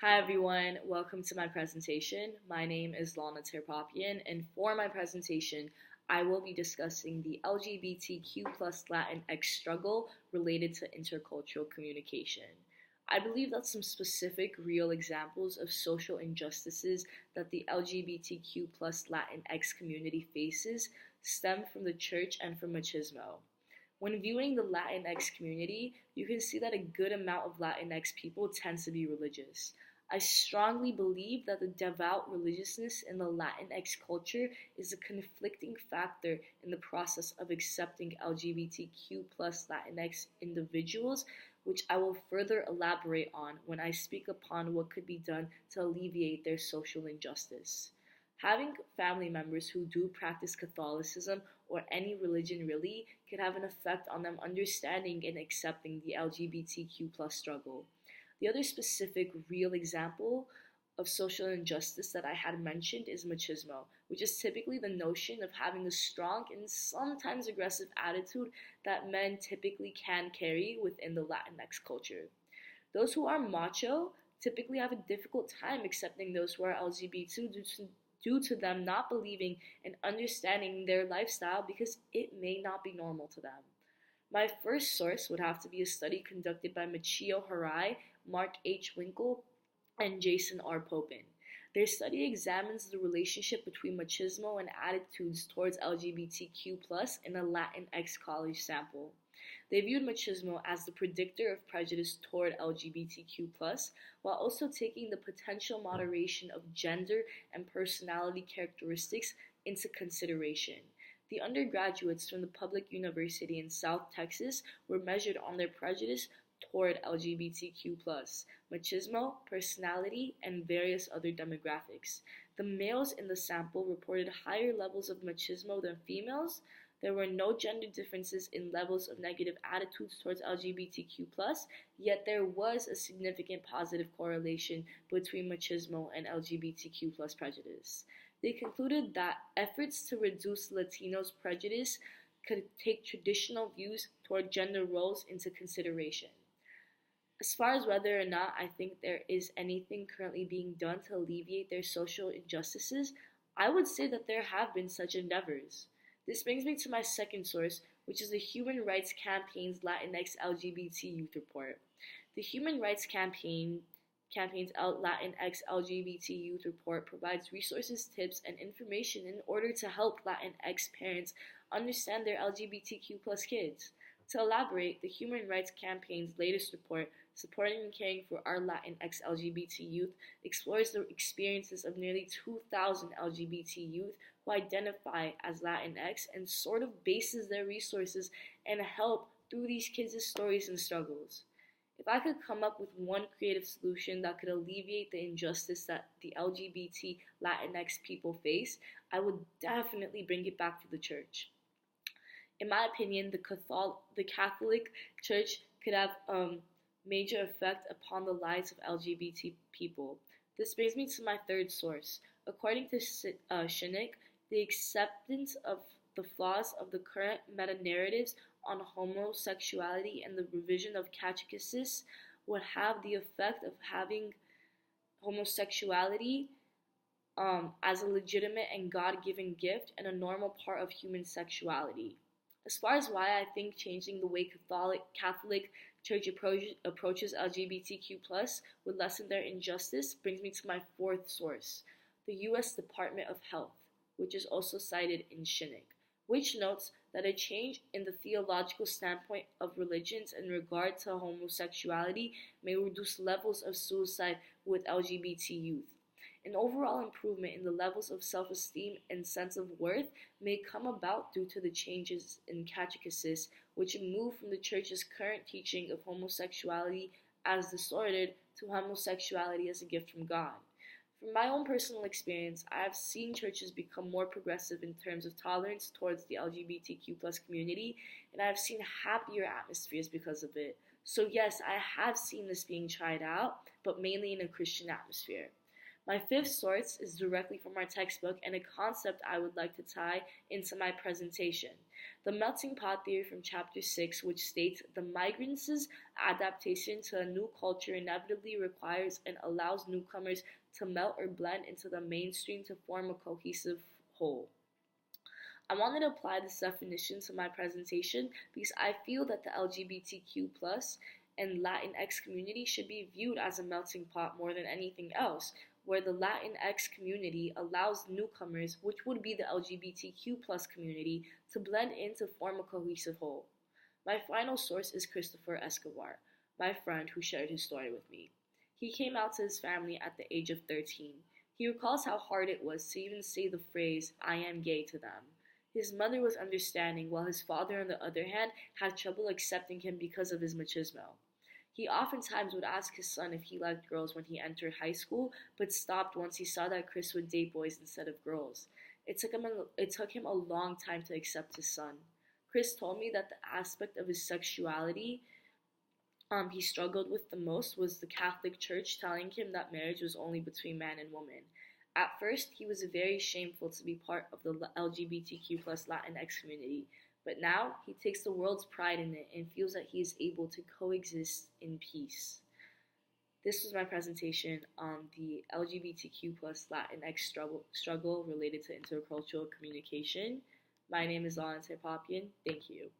Hi everyone, welcome to my presentation. My name is Lana Terpapian, and for my presentation, I will be discussing the LGBTQ plus Latinx struggle related to intercultural communication. I believe that some specific real examples of social injustices that the LGBTQ plus Latinx community faces stem from the church and from machismo. When viewing the Latinx community, you can see that a good amount of Latinx people tend to be religious. I strongly believe that the devout religiousness in the Latinx culture is a conflicting factor in the process of accepting LGBTQ plus Latinx individuals, which I will further elaborate on when I speak upon what could be done to alleviate their social injustice. Having family members who do practice Catholicism or any religion really could have an effect on them understanding and accepting the LGBTQ plus struggle. The other specific real example of social injustice that I had mentioned is machismo, which is typically the notion of having a strong and sometimes aggressive attitude that men typically can carry within the Latinx culture. Those who are macho typically have a difficult time accepting those who are LGBT due to them not believing and understanding their lifestyle because it may not be normal to them. My first source would have to be a study conducted by Michio Harai, Mark H. Winkle, and Jason R. Popin. Their study examines the relationship between machismo and attitudes towards LGBTQ in a Latinx college sample. They viewed machismo as the predictor of prejudice toward LGBTQ, while also taking the potential moderation of gender and personality characteristics into consideration. The undergraduates from the public university in South Texas were measured on their prejudice toward LGBTQ, machismo, personality, and various other demographics. The males in the sample reported higher levels of machismo than females. There were no gender differences in levels of negative attitudes towards LGBTQ, yet there was a significant positive correlation between machismo and LGBTQ prejudice. They concluded that efforts to reduce Latinos' prejudice could take traditional views toward gender roles into consideration. As far as whether or not I think there is anything currently being done to alleviate their social injustices, I would say that there have been such endeavors. This brings me to my second source, which is the Human Rights Campaign's Latinx LGBT Youth Report. The Human Rights Campaign's Latinx LGBT Youth Report provides resources, tips, and information in order to help Latinx parents understand their LGBTQ kids. To elaborate, the Human Rights Campaign's latest report, Supporting and Caring for Our Latinx LGBT Youth, explores the experiences of nearly 2,000 LGBT youth who identify as Latinx and sort of bases their resources and help through these kids' stories and struggles. If I could come up with one creative solution that could alleviate the injustice that the LGBT Latinx people face, I would definitely bring it back to the church. In my opinion, the Catholic Church could have major effect upon the lives of LGBT people. This brings me to my third source. According to Shinnick, the acceptance of the flaws of the current meta-narratives on homosexuality and the revision of catechesis would have the effect of having homosexuality as a legitimate and God-given gift and a normal part of human sexuality. As far as why I think changing the way Catholic Church approaches LGBTQ would lessen their injustice brings me to my fourth source, the U.S. Department of Health, which is also cited in Shinnick, which notes that a change in the theological standpoint of religions in regard to homosexuality may reduce levels of suicide with LGBT youth. An overall improvement in the levels of self-esteem and sense of worth may come about due to the changes in catechesis, which move from the Church's current teaching of homosexuality as distorted to homosexuality as a gift from God. From my own personal experience, I have seen churches become more progressive in terms of tolerance towards the LGBTQ community, and I have seen happier atmospheres because of it. So yes, I have seen this being tried out, but mainly in a Christian atmosphere. My fifth source is directly from our textbook and a concept I would like to tie into my presentation. The melting pot theory from chapter 6, which states the migrants' adaptation to a new culture inevitably requires and allows newcomers to melt or blend into the mainstream to form a cohesive whole. I wanted to apply this definition to my presentation because I feel that the LGBTQ plus and Latinx community should be viewed as a melting pot more than anything else, where the Latinx community allows newcomers, which would be the LGBTQ plus community, to blend in to form a cohesive whole. My final source is Christopher Escobar, my friend who shared his story with me. He came out to his family at the age of 13. He recalls how hard it was to even say the phrase, "I am gay" to them. His mother was understanding, while his father, on the other hand, had trouble accepting him because of his machismo. He oftentimes would ask his son if he liked girls when he entered high school, but stopped once he saw that Chris would date boys instead of girls. It took him a long time to accept his son. Chris told me that the aspect of his sexuality he struggled with the most was the Catholic Church telling him that marriage was only between man and woman. At first, he was very shameful to be part of the LGBTQ plus Latinx community, but now he takes the world's pride in it and feels that he is able to coexist in peace. This was my presentation on the LGBTQ plus Latinx struggle related to intercultural communication. My name is Lana Terpapian. Thank you.